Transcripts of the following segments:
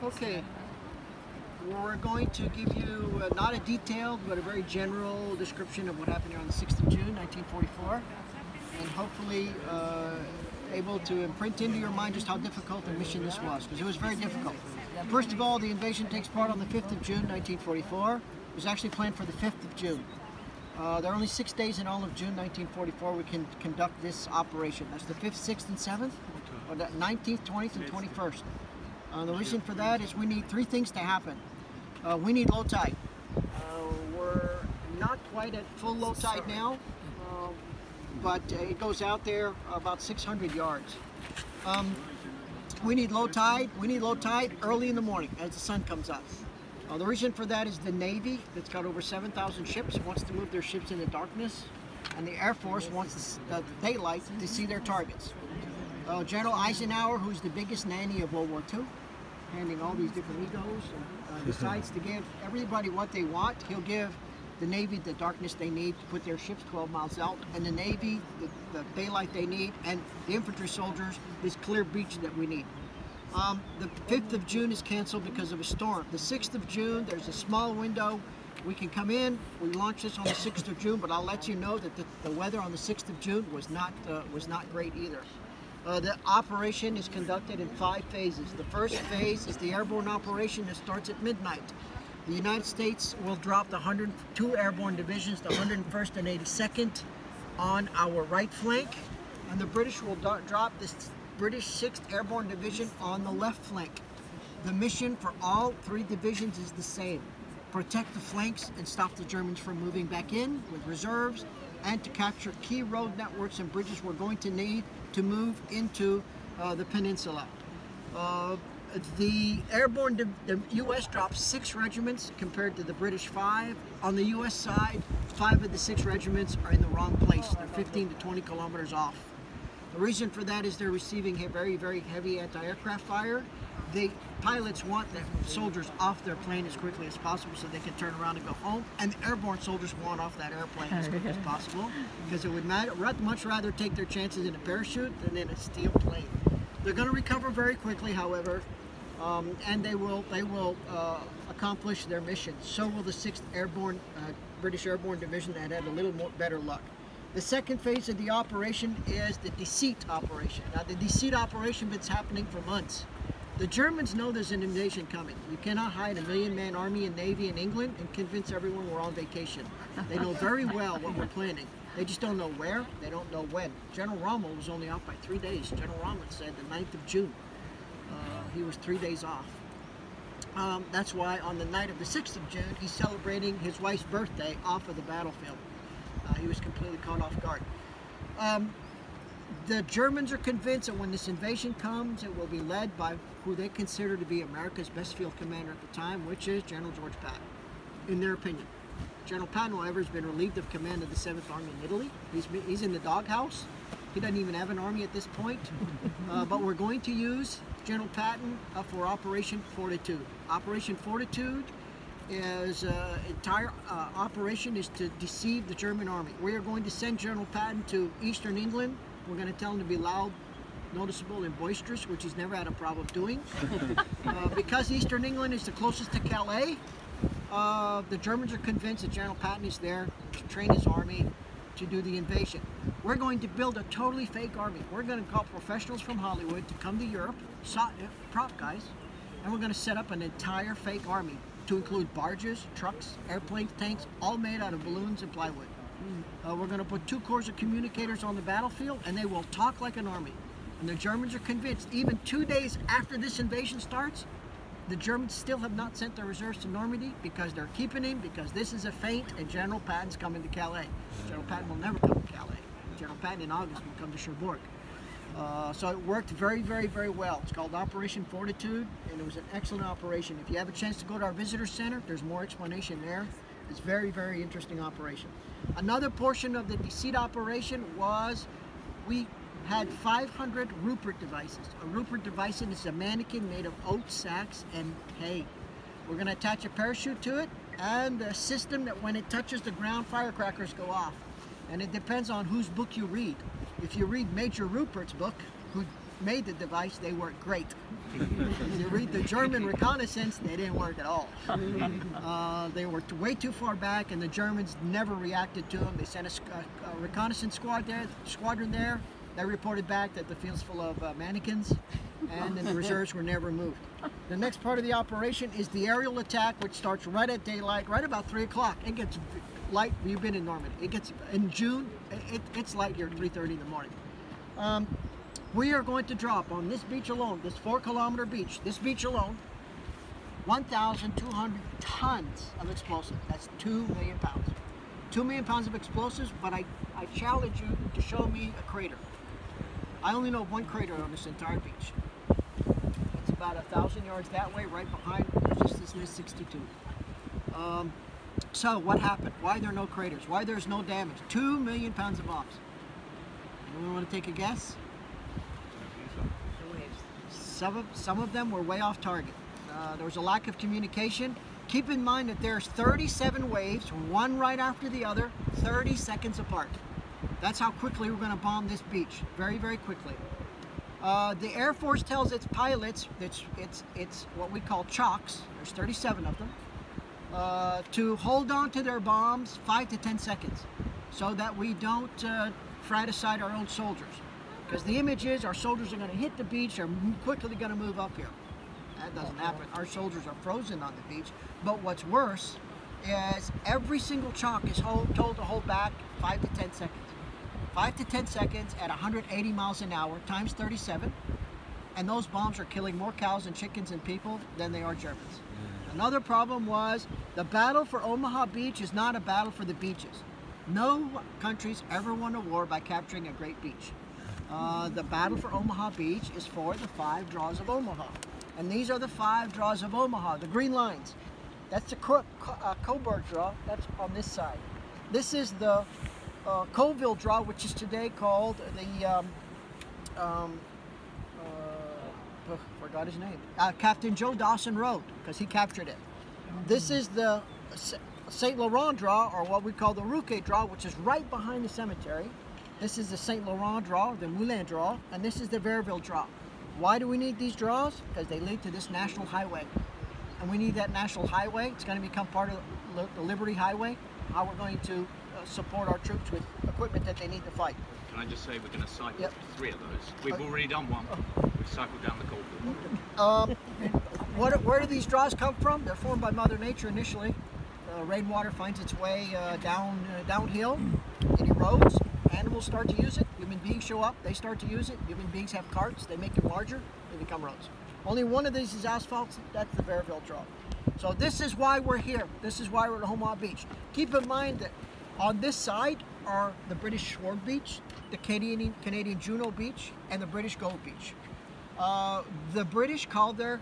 Okay, we're going to give you not a detailed but a very general description of what happened here on the 6th of June 1944, and hopefully able to imprint into your mind just how difficult the mission this was, because it was very difficult. First of all, the invasion takes part on the 5th of June 1944. It was actually planned for the 5th of June. There are only 6 days in all of June 1944 we can conduct this operation. That's the 5th, 6th, and 7th, or the 19th, 20th, and 21st. The reason for that is we need 3 things to happen. We need low tide. We're not quite at full low tide now, but it goes out there about 600 yards. We need low tide. We need low tide early in the morning as the sun comes up. The reason for that is the Navy, that's got over 7,000 ships, wants to move their ships in the darkness, and the Air Force wants the daylight to see their targets. General Eisenhower, who's the biggest nanny of World War II, handing all these different egos, decides to give everybody what they want. He'll give the Navy the darkness they need to put their ships 12 miles out, and the Navy the daylight they need, and the infantry soldiers this clear beach that we need. The 5th of June is canceled because of a storm. The 6th of June, there's a small window. We can come in. We launch this on the 6th of June, but I'll let you know that the weather on the 6th of June was not great either. The operation is conducted in 5 phases. The first phase is the airborne operation that starts at midnight. The United States will drop the 102 airborne divisions, the 101st and 82nd, on our right flank, and the British will drop this British 6th Airborne Division on the left flank. The mission for all 3 divisions is the same: protect the flanks and stop the Germans from moving back in with reserves, and to capture key road networks and bridges we're going to need to move into the peninsula. The U.S. drops 6 regiments compared to the British 5. On the U.S. side, 5 of the 6 regiments are in the wrong place. They're 15 to 20 kilometers off. The reason for that is they're receiving very, very heavy anti-aircraft fire. The pilots want the soldiers off their plane as quickly as possible so they can turn around and go home, and the airborne soldiers want off that airplane as quickly as possible, because it would much rather take their chances in a parachute than in a steel plane. They're going to recover very quickly, however, and they will accomplish their mission. So will the 6th Airborne British Airborne Division that had a little more better luck. The second phase of the operation is the deceit operation. Now, the deceit operation has been happening for months. The Germans know there's an invasion coming. You cannot hide a 1,000,000-man army and navy in England and convince everyone we're on vacation. They know very well what we're planning. They just don't know where, they don't know when. General Rommel was only off by 3 days. General Rommel said the 9th of June. He was 3 days off. That's why on the night of the 6th of June, he's celebrating his wife's birthday off of the battlefield. He was completely caught off guard. The Germans are convinced that when this invasion comes, it will be led by who they consider to be America's best field commander at the time, which is General George Patton, in their opinion. General Patton, however, has been relieved of command of the 7th Army in Italy. He's in the doghouse. He doesn't even have an army at this point. But we're going to use General Patton for Operation Fortitude. Operation Fortitude is entire operation is to deceive the German army. We are going to send General Patton to Eastern England. We're going to tell him to be loud, noticeable, and boisterous, which he's never had a problem doing. Because Eastern England is the closest to Calais, the Germans are convinced that General Patton is there to train his army to do the invasion. We're going to build a totally fake army. We're going to call professionals from Hollywood to come to Europe, prop guys, and we're going to set up an entire fake army to include barges, trucks, airplanes, tanks, all made out of balloons and plywood. We're going to put 2 corps of communicators on the battlefield, and they will talk like an army. And the Germans are convinced, even 2 days after this invasion starts, the Germans still have not sent their reserves to Normandy because they're keeping him, because this is a feint and General Patton's coming to Calais. General Patton will never come to Calais. General Patton in August will come to Cherbourg. So it worked very, very, very well. It's called Operation Fortitude, and it was an excellent operation. If you have a chance to go to our visitor center, there's more explanation there. It's very, very interesting operation. Another portion of the deceit operation was we had 500 Rupert devices. A Rupert device is a mannequin made of oat sacks and hay. We're going to attach a parachute to it and a system that when it touches the ground, firecrackers go off. And it depends on whose book you read. If you read Major Rupert's book, who made the device, they worked great. If you read the German reconnaissance, they didn't work at all. They were way too far back, and the Germans never reacted to them. They sent a reconnaissance squadron there. They reported back that the field's full of mannequins, and then the reserves were never moved. The next part of the operation is the aerial attack, which starts right at daylight, right about 3 o'clock. It gets light. You've been in Normandy. It gets in June. It's light here at 3:30 in the morning. We are going to drop on this beach alone, this 4-kilometer beach, this beach alone, 1,200 tons of explosives. That's 2 million pounds. 2 million pounds of explosives, but I challenge you to show me a crater. I only know of one crater on this entire beach. It's about 1,000 yards that way, right behind resistance 62. So what happened? Why there are no craters? Why there's no damage? 2 million pounds of bombs. Anyone want to take a guess? Some of them were way off target. There was a lack of communication. Keep in mind that there's 37 waves, one right after the other, 30 seconds apart. That's how quickly we're going to bomb this beach. Very, very quickly. The Air Force tells its pilots, it's what we call chocks, there's 37 of them, to hold on to their bombs 5 to 10 seconds so that we don't fratricide our own soldiers. Because the image is our soldiers are going to hit the beach, they're quickly going to move up here. That doesn't happen. Our soldiers are frozen on the beach. But what's worse is every single chalk is told to hold back 5 to 10 seconds. 5 to 10 seconds at 180 miles an hour times 37. And those bombs are killing more cows and chickens and people than they are Germans. Another problem was the battle for Omaha Beach is not a battle for the beaches. No countries ever won a war by capturing a great beach. The battle for Omaha Beach is for the 5 draws of Omaha. And these are the 5 draws of Omaha, the green lines. That's the Coburg draw, that's on this side. This is the Colville draw, which is today called the, forgot his name, Captain Joe Dawson Road, because he captured it. This is the St. Laurent draw, or what we call the Rouquet draw, which is right behind the cemetery. This is the St. Laurent draw, the Moulin draw, and this is the Verville draw. Why do we need these draws? Because they lead to this national highway. And we need that national highway. It's going to become part of the Liberty Highway, how we're going to support our troops with equipment that they need to fight. Can I just say we're going to cycle 3 of those? We've already done one. We've cycled down the Colville. Where do these draws come from? They're formed by Mother Nature initially. Rainwater finds its way downhill. It erodes. Animals start to use it. Human beings show up. They start to use it. Human beings have carts. They make them larger. They become roads. Only one of these is asphalt. That's the Verville draw. So this is why we're here. This is why we're at Omaha Beach. Keep in mind that on this side are the British Sword Beach, the Canadian Juno Beach, and the British Gold Beach. The British called their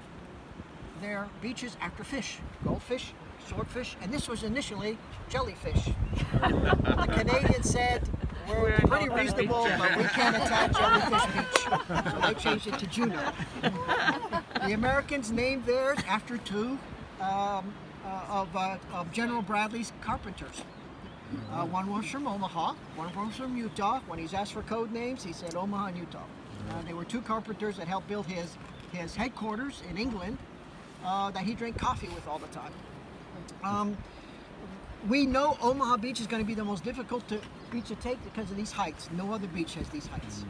beaches after fish, goldfish, swordfish, and this was initially jellyfish. The Canadians said, we're pretty reasonable, but we can't attack Jellyfish Beach. So they changed it to Juno. The Americans named theirs after 2 of General Bradley's carpenters. One was from Omaha, one was from Utah. When he's asked for code names, he said Omaha and Utah. They were 2 carpenters that helped build his headquarters in England that he drank coffee with all the time. We know Omaha Beach is going to be the most difficult beach to take because of these heights. No other beach has these heights.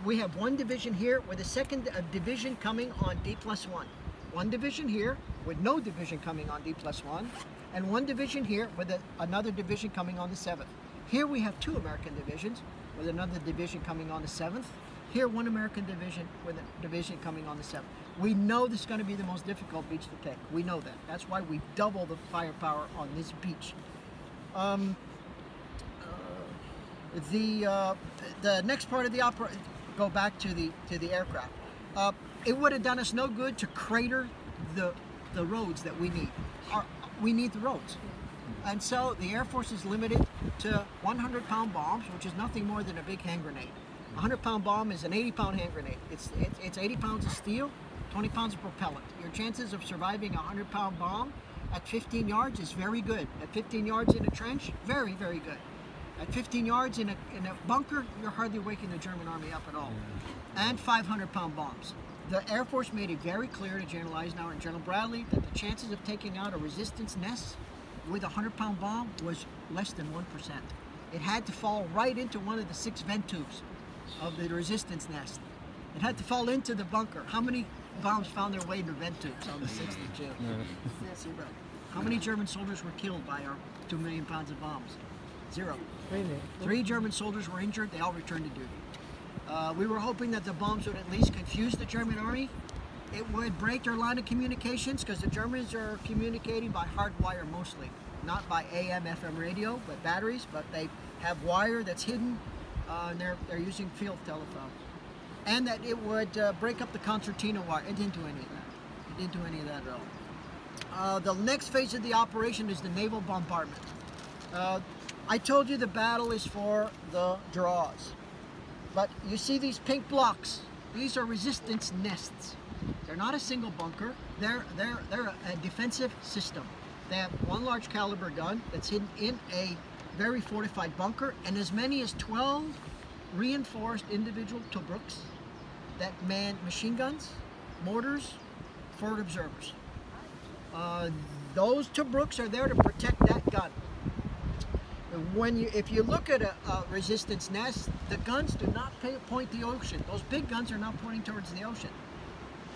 We have 1 division here with a 2nd division coming on D+1. 1 division here with no division coming on D+1, and 1 division here with another division coming on the 7th. Here we have 2 American divisions with another division coming on the 7th. Here 1 American division with a division coming on the 7th. We know this is going to be the most difficult beach to take. We know that. That's why we double the firepower on this beach. The next part of the operation, go back to the aircraft. It would have done us no good to crater the roads that we need. We need the roads. And so the Air Force is limited to 100-pound bombs, which is nothing more than a big hand grenade. A 100-pound bomb is an 80-pound hand grenade. It's 80 pounds of steel, 20 pounds of propellant. Your chances of surviving a 100-pound bomb at 15 yards is very good. At 15 yards in a trench, very, very good. At 15 yards in a bunker, you're hardly waking the German army up at all. And 500-pound bombs. The Air Force made it very clear to General Eisenhower and General Bradley that the chances of taking out a resistance nest with a 100-pound bomb was less than 1%. It had to fall right into one of the 6 vent tubes of the resistance nest. It had to fall into the bunker. How many bombs found their way into vent tubes on the 6th of June? Zero. How many German soldiers were killed by our 2 million pounds of bombs? Zero. 3 German soldiers were injured. They all returned to duty. We were hoping that the bombs would at least confuse the German army. It would break their line of communications because the Germans are communicating by hard wire mostly. Not by AM, FM radio, but batteries, but they have wire that's hidden and they're using field telephone. And that it would break up the concertina wire. It didn't do any of that. It didn't do any of that at all. The next phase of the operation is the naval bombardment. I told you the battle is for the draws. But you see these pink blocks. These are resistance nests. They're not a single bunker. They're a defensive system. They have one large caliber gun that's hidden in a very fortified bunker and as many as 12 reinforced individual Tobruks that man machine guns, mortars, forward observers. Those Tobruks are there to protect that gun. If you look at a resistance nest, the guns do not point the ocean. Those big guns are not pointing towards the ocean.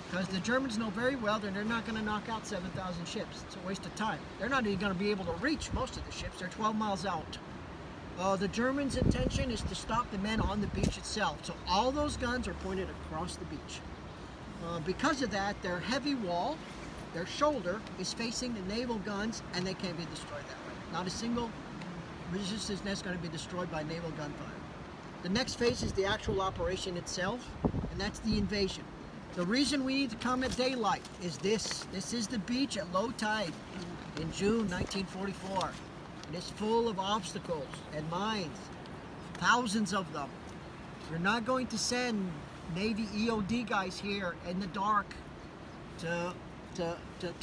Because the Germans know very well that they're not going to knock out 7,000 ships. It's a waste of time. They're not even going to be able to reach most of the ships. They're 12 miles out. The Germans' intention is to stop the men on the beach itself. So all those guns are pointed across the beach. Because of that, their heavy wall, their shoulder, is facing the naval guns and they can't be destroyed that way. Not a single resistance nest is going to be destroyed by naval gunfire. The next phase is the actual operation itself, and that's the invasion. The reason we need to come at daylight is this. This is the beach at low tide in June 1944. It is full of obstacles and mines, thousands of them. We're not going to send Navy EOD guys here in the dark to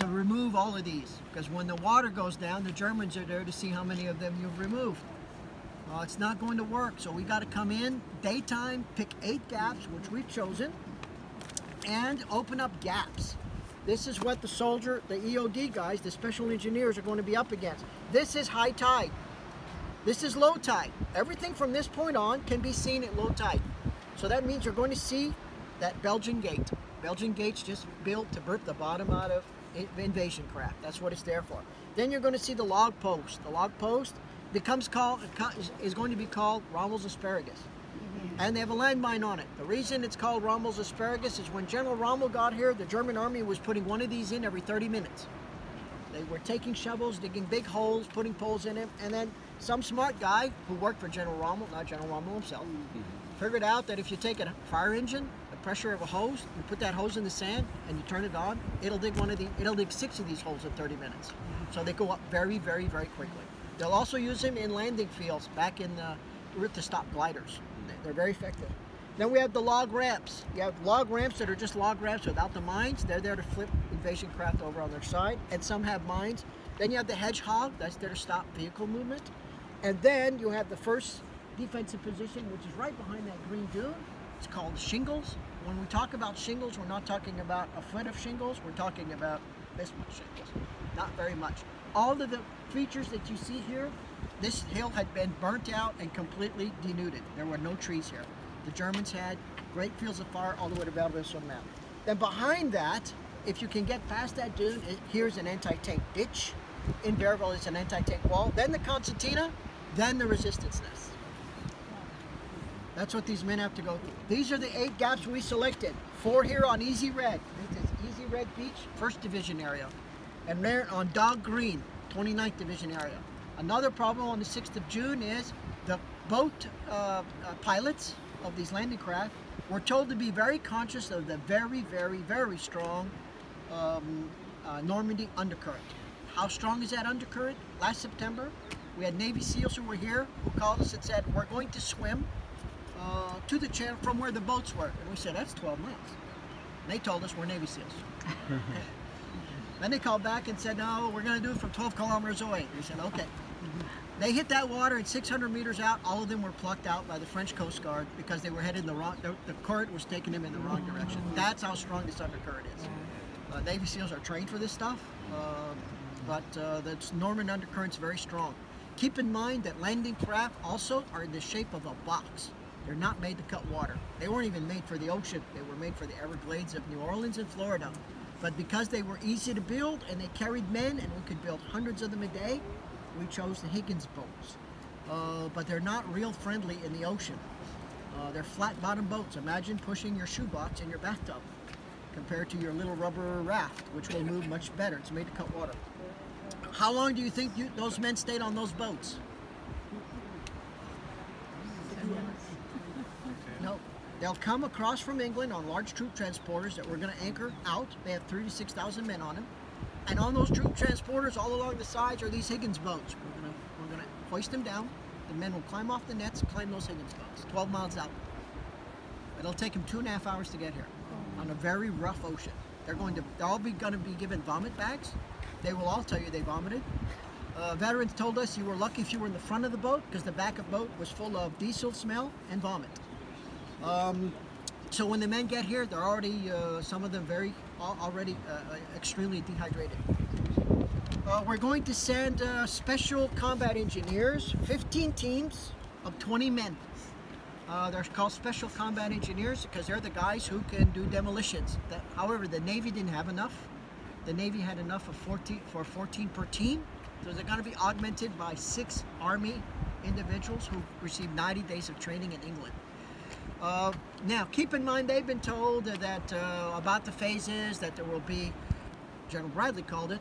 remove all of these, because when the water goes down, the Germans are there to see how many of them you've removed. It's not going to work, so we got to come in daytime, pick 8 gaps, which we've chosen, and open up gaps. This is what the EOD guys, the special engineers, are going to be up against. This is high tide. This is low tide. Everything from this point on can be seen at low tide. So that means you're going to see that Belgian gate. Belgian gate's just built to burp the bottom out of invasion craft. That's what it's there for. Then you're going to see the log post. The log post is going to be called Rommel's Asparagus. And they have a landmine on it. The reason it's called Rommel's Asparagus is when General Rommel got here, the German army was putting one of these in every 30 minutes. They were taking shovels, digging big holes, putting poles in them, and then some smart guy who worked for General Rommel, not General Rommel himself, figured out that if you take a fire engine, the pressure of a hose, you put that hose in the sand and you turn it on, it'll dig 6 of these holes in 30 minutes. So they go up very, very, very quickly. They'll also use them in landing fields back in the to stop gliders. They're very effective. Then we have the log ramps. You have log ramps that are just log ramps without the mines. They're there to flip invasion craft over on their side, and some have mines. Then you have the hedgehog. That's there to stop vehicle movement. And then you have the first defensive position, which is right behind that green dune. It's called shingles. When we talk about shingles, we're not talking about a foot of shingles. We're talking about this much shingles. Not very much. All of the features that you see here, this hill had been burnt out and completely denuded. There were no trees here. The Germans had great fields of fire all the way to Battlefield Mountain. Then behind that, if you can get past that dune, here's an anti-tank ditch. In Bearville, it's an anti-tank wall. Then the concertina, then the resistance nest. That's what these men have to go through. These are the 8 gaps we selected. 4 here on Easy Red. This is Easy Red Beach, 1st Division area. And there on Dog Green, 29th Division area. Another problem on the 6th of June is the boat pilots of these landing craft were told to be very conscious of the very, very, very strong Normandy undercurrent. How strong is that undercurrent? Last September, we had Navy SEALs who were here who called us and said, we're going to swim to the channel from where the boats were. And we said, that's 12 miles. And they told us we're Navy SEALs. Then they called back and said, no, we're going to do it from 12 kilometers away. We said, okay. They hit that water, and 600 meters out, all of them were plucked out by the French Coast Guard because they were headed in the wrong, the current was taking them in the wrong direction. That's how strong this undercurrent is. Navy SEALs are trained for this stuff, but the Norman undercurrent's very strong. Keep in mind that landing craft also are in the shape of a box. They're not made to cut water. They weren't even made for the ocean. They were made for the Everglades of New Orleans and Florida. But because they were easy to build and they carried men, and we could build hundreds of them a day, we chose the Higgins boats. But they're not real friendly in the ocean. They're flat bottom boats. Imagine pushing your shoebox in your bathtub compared to your little rubber raft, which will move much better. It's made to cut water. How long do you think those men stayed on those boats? No. They'll come across from England on large troop transporters that we're going to anchor out. They have 3,000 to 6,000 men on them. And on those troop transporters, all along the sides, are these Higgins boats. We're gonna hoist them down. The men will climb off the nets, climb those Higgins boats, 12 miles out. It'll take them 2.5 hours to get here on a very rough ocean. They're all going to be given vomit bags. They will all tell you they vomited. Veterans told us you were lucky if you were in the front of the boat because the back of the boat was full of diesel smell and vomit. So when the men get here, they're already, some of them already extremely dehydrated. We're going to send special combat engineers, 15 teams of 20 men. They're called special combat engineers because they're the guys who can do demolitions. However, the Navy didn't have enough. The Navy had enough of 14 per team. So they're going to be augmented by 6 Army individuals who received 90 days of training in England. Now, keep in mind, they've been told that about the phases, that there will be, General Bradley called it,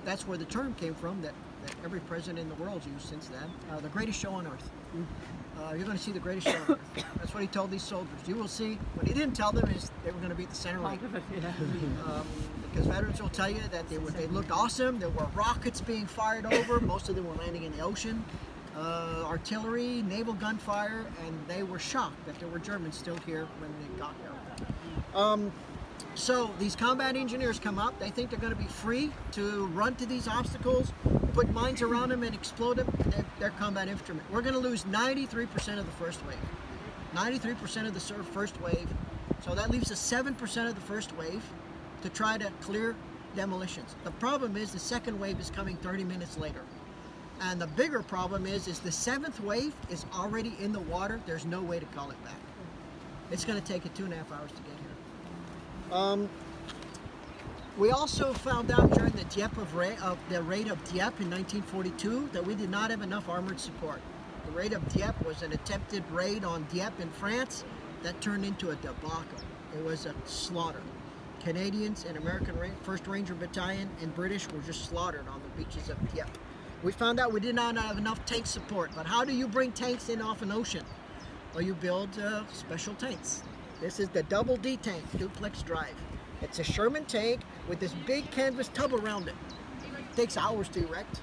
that's where the term came from, that every president in the world's used since then, the greatest show on earth. You're going to see the greatest show on earth. That's what he told these soldiers. You will see. What he didn't tell them is they were going to be at the center line. Because veterans will tell you that they looked awesome. There were rockets being fired over. Most of them were landing in the ocean. Artillery, naval gunfire, and they were shocked that there were Germans still here when they got here. So these combat engineers come up. They think they're going to be free to run to these obstacles, put mines around them and explode them. They're combat infantrymen. We're going to lose 93% of the first wave. 93% of the first wave. So that leaves us 7% of the first wave to try to clear demolitions. The problem is the second wave is coming 30 minutes later. And the bigger problem is the 7th wave is already in the water. There's no way to call it back. It's going to take it 2.5 hours to get here. We also found out during the raid of Dieppe in 1942 that we did not have enough armored support. The raid of Dieppe was an attempted raid on Dieppe in France that turned into a debacle. It was a slaughter. Canadians and American 1st Ranger Battalion and British were just slaughtered on the beaches of Dieppe. We found out we did not have enough tank support. But how do you bring tanks in off an ocean? Well, you build special tanks. This is the Double D tank, duplex drive. It's a Sherman tank with this big canvas tub around it. It takes hours to erect.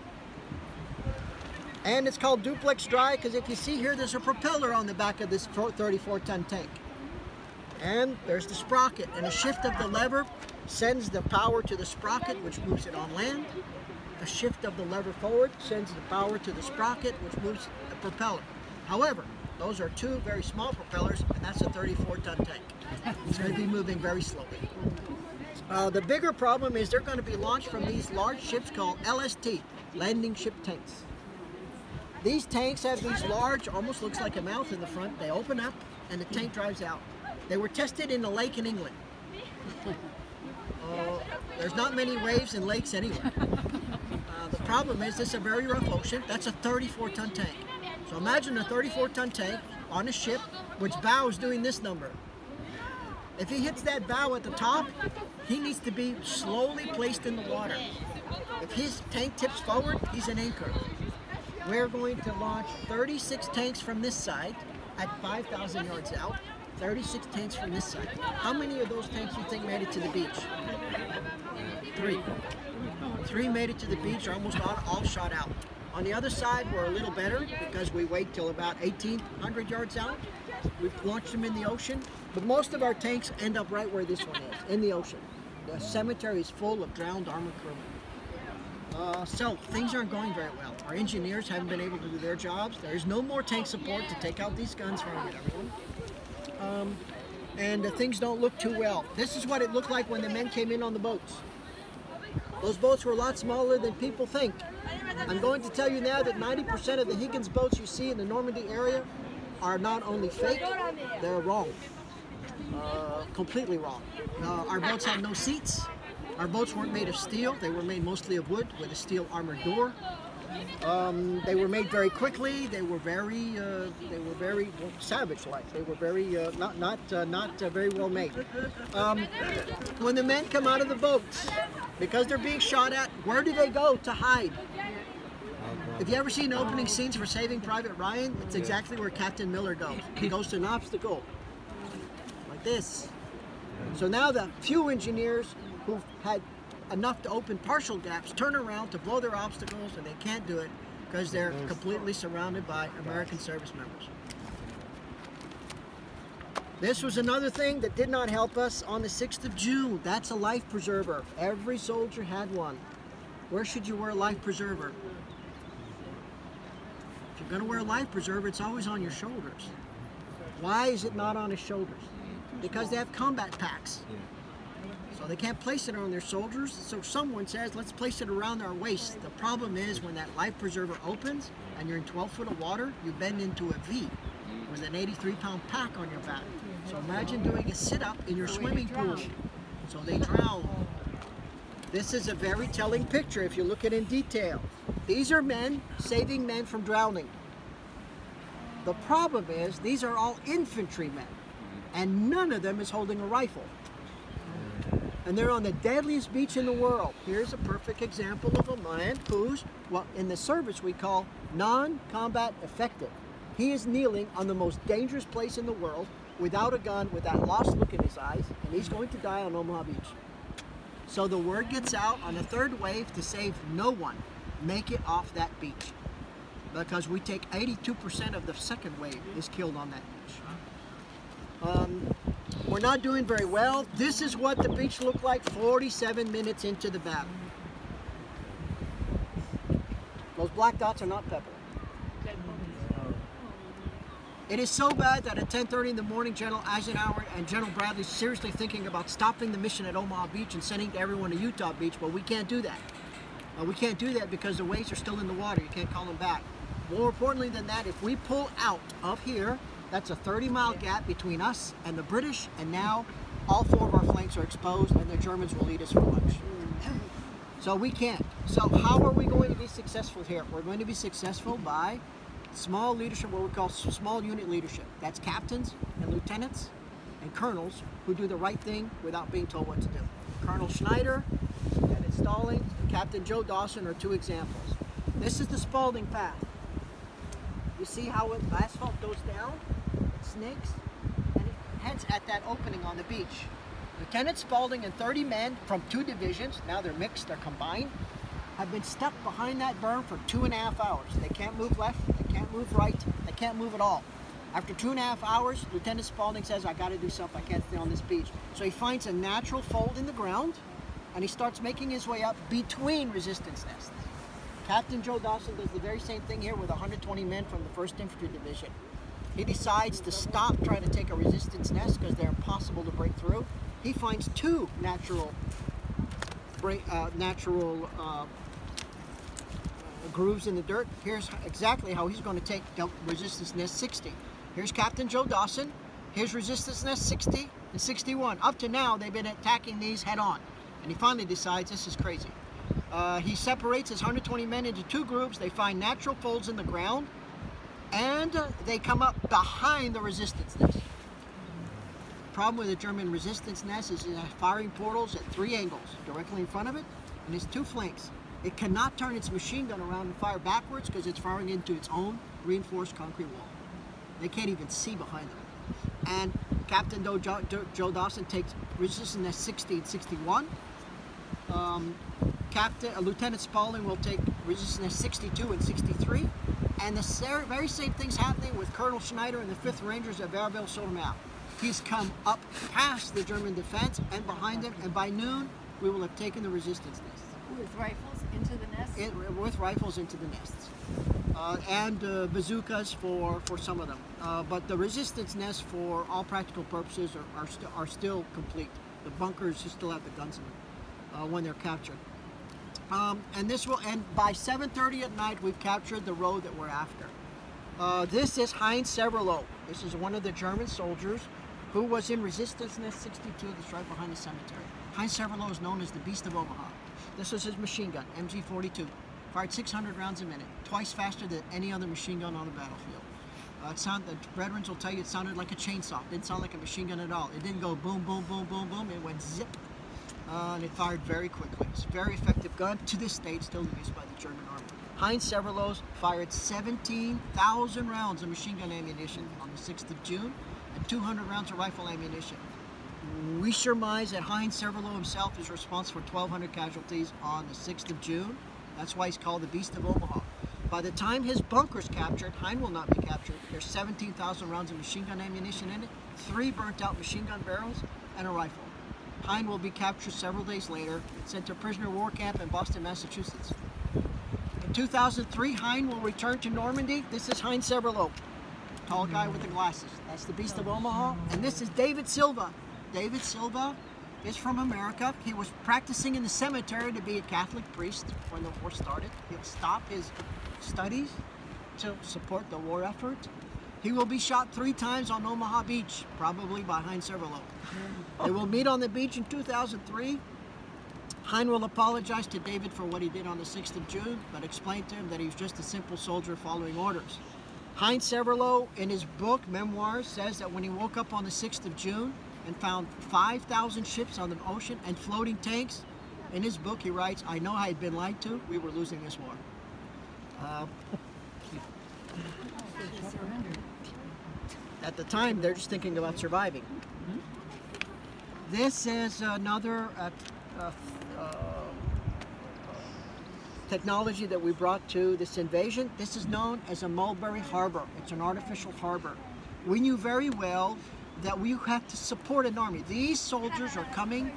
And it's called duplex drive because if you see here, there's a propeller on the back of this 34-ton tank. And there's the sprocket, and a shift of the lever sends the power to the sprocket, which moves it on land. A shift of the lever forward sends the power to the sprocket, which moves the propeller. However, those are 2 very small propellers, and that's a 34-ton tank. It's going to be moving very slowly. The bigger problem is they're going to be launched from these large ships called LST, landing ship tanks. These tanks have these large, almost looks like a mouth in the front. They open up, and the tank drives out. They were tested in a lake in England. There's not many waves in lakes anyway. The problem is this is a very rough ocean. That's a 34-ton tank. So imagine a 34-ton tank on a ship which bow is doing this number. If he hits that bow at the top, he needs to be slowly placed in the water. If his tank tips forward, he's an anchor. We're going to launch 36 tanks from this side at 5,000 yards out. 36 tanks from this side. How many of those tanks do you think made it to the beach? 3. 3 made it to the beach, almost all shot out. On the other side, we're a little better because we wait till about 1,800 yards out. We've launched them in the ocean, but most of our tanks end up right where this one is, in the ocean. The cemetery is full of drowned armored crewmen. So things aren't going very well. Our engineers haven't been able to do their jobs. There's no more tank support to take out these guns from everyone. And things don't look too well. This is what it looked like when the men came in on the boats. Those boats were a lot smaller than people think. I'm going to tell you now that 90% of the Higgins boats you see in the Normandy area are not only fake, they're wrong. Completely wrong. Our boats have no seats. Our boats weren't made of steel. They were made mostly of wood with a steel armored door. They were made very quickly. They were very savage-like. They were very not very well made. When the men come out of the boats, because they're being shot at, where do they go to hide? If you ever seen opening scenes for Saving Private Ryan, it's exactly where Captain Miller goes. He goes to an obstacle, like this. So now the few engineers who've had enough to open partial gaps turn around to blow their obstacles, and they can't do it because they're completely surrounded by American service members. This was another thing that did not help us on the 6th of June. That's a life preserver. Every soldier had one. Where should you wear a life preserver? If you're going to wear a life preserver, it's always on your shoulders. Why is it not on his shoulders? Because they have combat packs. So they can't place it on their shoulders. So someone says, let's place it around our waist. The problem is when that life preserver opens and you're in 12 foot of water, you bend into a V with an 83-pound pack on your back. So imagine doing a sit-up in your swimming pool. So they drown. This is a very telling picture if you look at it in detail. These are men saving men from drowning. The problem is these are all infantrymen, and none of them is holding a rifle. And they're on the deadliest beach in the world. Here's a perfect example of a man who's, well, in the service we call non-combat effective. He is kneeling on the most dangerous place in the world without a gun, with that lost look in his eyes, and he's going to die on Omaha Beach. So the word gets out on the third wave to save no one. Make it off that beach. Because we take 82% of the second wave is killed on that beach. We're not doing very well. This is what the beach looked like 47 minutes into the battle. Those black dots are not pepper. It is so bad that at 10:30 in the morning, General Eisenhower and General Bradley seriously thinking about stopping the mission at Omaha Beach and sending everyone to Utah Beach, but we can't do that. We can't do that because the waves are still in the water. You can't call them back. More importantly than that, if we pull out of here, that's a 30-mile gap between us and the British, and now all 4 of our flanks are exposed and the Germans will eat us for lunch. So we can't. So how are we going to be successful here? We're going to be successful by small leadership, what we call small unit leadership. That's captains and lieutenants and colonels who do the right thing without being told what to do. Colonel Schneider, Lieutenant Stalling, and Captain Joe Dawson are 2 examples. This is the Spalding path. You see how the asphalt goes down, it snakes, and it heads at that opening on the beach. Lieutenant Spalding and 30 men from 2 divisions, now they're mixed, they're combined, have been stuck behind that berm for 2.5 hours. They can't move left, they can't move right, they can't move at all. After 2.5 hours, Lieutenant Spalding says, I gotta do something, I can't stay on this beach. So he finds a natural fold in the ground, and he starts making his way up between resistance nests. Captain Joe Dawson does the very same thing here with 120 men from the 1st Infantry Division. He decides to stop trying to take a resistance nest because they're impossible to break through. He finds 2 natural grooves in the dirt. Here's exactly how he's going to take resistance nest 60. Here's Captain Joe Dawson. Here's resistance nest 60 and 61. Up to now, they've been attacking these head on. And he finally decides this is crazy. He separates his 120 men into 2 groups. They find natural folds in the ground, and they come up behind the resistance nest. The problem with the German resistance nest is it has firing portals at 3 angles, directly in front of it, and its 2 flanks. It cannot turn its machine gun around and fire backwards because it's firing into its own reinforced concrete wall. They can't even see behind them. And Captain Joe Dawson takes resistance nest 60 and 61. Lieutenant Spalding will take resistance nest 62 and 63. And the very same thing's happening with Colonel Schneider and the 5th Rangers at Battlefield-Journey. He's come up past the German defense and behind them, and by noon we will have taken the resistance nest. With rifles into the nest? With rifles into the nests. And bazookas for some of them. But the resistance nests, for all practical purposes, are still complete. The bunkers still have the guns in them when they're captured. And by 7:30 at night, we've captured the road that we're after. This is Heinz Severloh. This is one of the German soldiers who was in Resistance Nest 62, that's right behind the cemetery. Heinz Severloh is known as the Beast of Omaha. This was his machine gun, MG-42. Fired 600 rounds a minute, twice faster than any other machine gun on the battlefield. The veterans will tell you it sounded like a chainsaw. It didn't sound like a machine gun at all. It didn't go boom, boom, boom, boom, boom. It went zip, and it fired very quickly. It's a very effective gun. To this day, still used by the German army. Heinz Severloh fired 17,000 rounds of machine gun ammunition on the 6th of June and 200 rounds of rifle ammunition. We surmise that Heinz Severloh himself is responsible for 1,200 casualties on the 6th of June. That's why he's called the Beast of Omaha. By the time his bunker's captured, Heinz will not be captured. There's 17,000 rounds of machine gun ammunition in it, 3 burnt out machine gun barrels, and a rifle. Heinz will be captured several days later and sent to a prisoner of war camp in Boston, Massachusetts. In 2003, Heinz will return to Normandy. This is Heinz Severloh, tall guy with the glasses. That's the Beast of Omaha. And this is David Silva. David Silva is from America. He was practicing in the cemetery to be a Catholic priest when the war started. He'll stop his studies to support the war effort. He will be shot 3 times on Omaha Beach, probably by Heinz Severloh. They will meet on the beach in 2003. Heinz will apologize to David for what he did on the 6th of June, but explain to him that he was just a simple soldier following orders. Heinz Severloh, in his book, Memoirs, says that when he woke up on the 6th of June and found 5,000 ships on the ocean and floating tanks, in his book he writes, "I know I had been lied to, we were losing this war." At the time, they're just thinking about surviving. This is another technology that we brought to this invasion. This is known as a mulberry harbor. It's an artificial harbor. We knew very well that we had to support an army. These soldiers are coming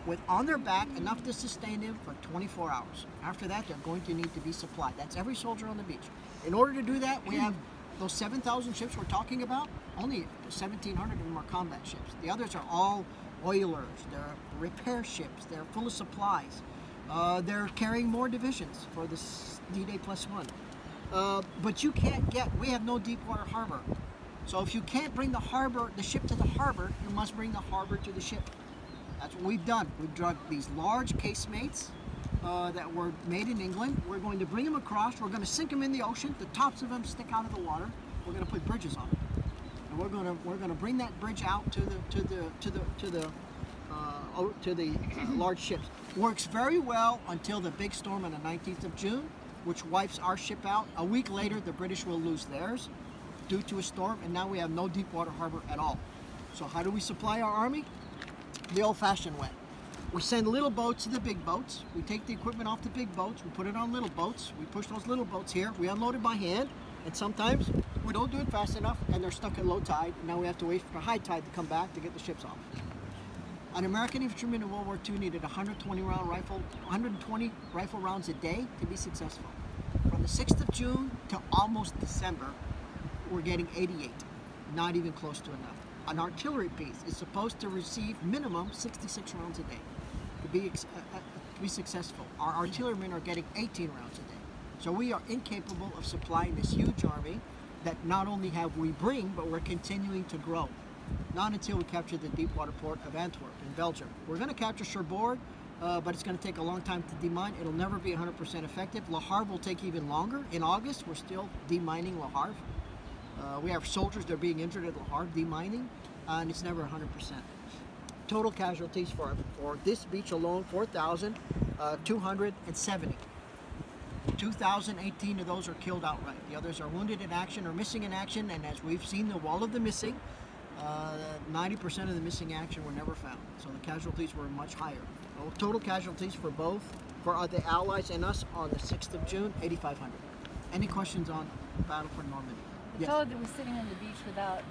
with on their back enough to sustain them for 24 hours. After that, they're going to need to be supplied. That's every soldier on the beach. In order to do that, we have those 7,000 ships we're talking about. Only 1,700 of them are combat ships. The others are all oilers. They're repair ships. They're full of supplies. They're carrying more divisions for this D-Day +1. But you can't we have no deep water harbor. So if you can't bring the ship to the harbor, you must bring the harbor to the ship. That's what we've done. We've drug these large casemates that were made in England. We're going to bring them across. We're going to sink them in the ocean. The tops of them stick out of the water. We're going to put bridges on them, and we're going to bring that bridge out to the large ships. Works very well until the big storm on the 19th of June, which wipes our ship out. A week later, the British will lose theirs due to a storm, and now we have no deep water harbor at all. So how do we supply our army? The old-fashioned way. We send little boats to the big boats. We take the equipment off the big boats. We put it on little boats. We push those little boats here. We unload it by hand, and sometimes we don't do it fast enough, and they're stuck at low tide. And now we have to wait for high tide to come back to get the ships off. An American infantryman in World War II needed 120 rifle rounds a day to be successful. From the 6th of June to almost December, we're getting 88, not even close to enough. An artillery piece is supposed to receive minimum 66 rounds a day to be successful. Our artillerymen are getting 18 rounds a day. So we are incapable of supplying this huge army that not only have we bring, but we're continuing to grow. Not until we capture the deep water port of Antwerp in Belgium. We're going to capture Cherbourg, but it's going to take a long time to demine. It'll never be 100% effective. Le Havre will take even longer. In August, we're still demining Le Havre. We have soldiers that are being injured at Le Havre, demining, and it's never 100%. Total casualties for this beach alone, 4,270. 2,018 of those are killed outright. The others are wounded in action or missing in action, and as we've seen the wall of the missing, 90% of the missing action were never found. So the casualties were much higher. Total casualties for both, for the Allies and us on the 6th of June, 8,500. Any questions on the Battle for Normandy? The fellow that was sitting on the beach without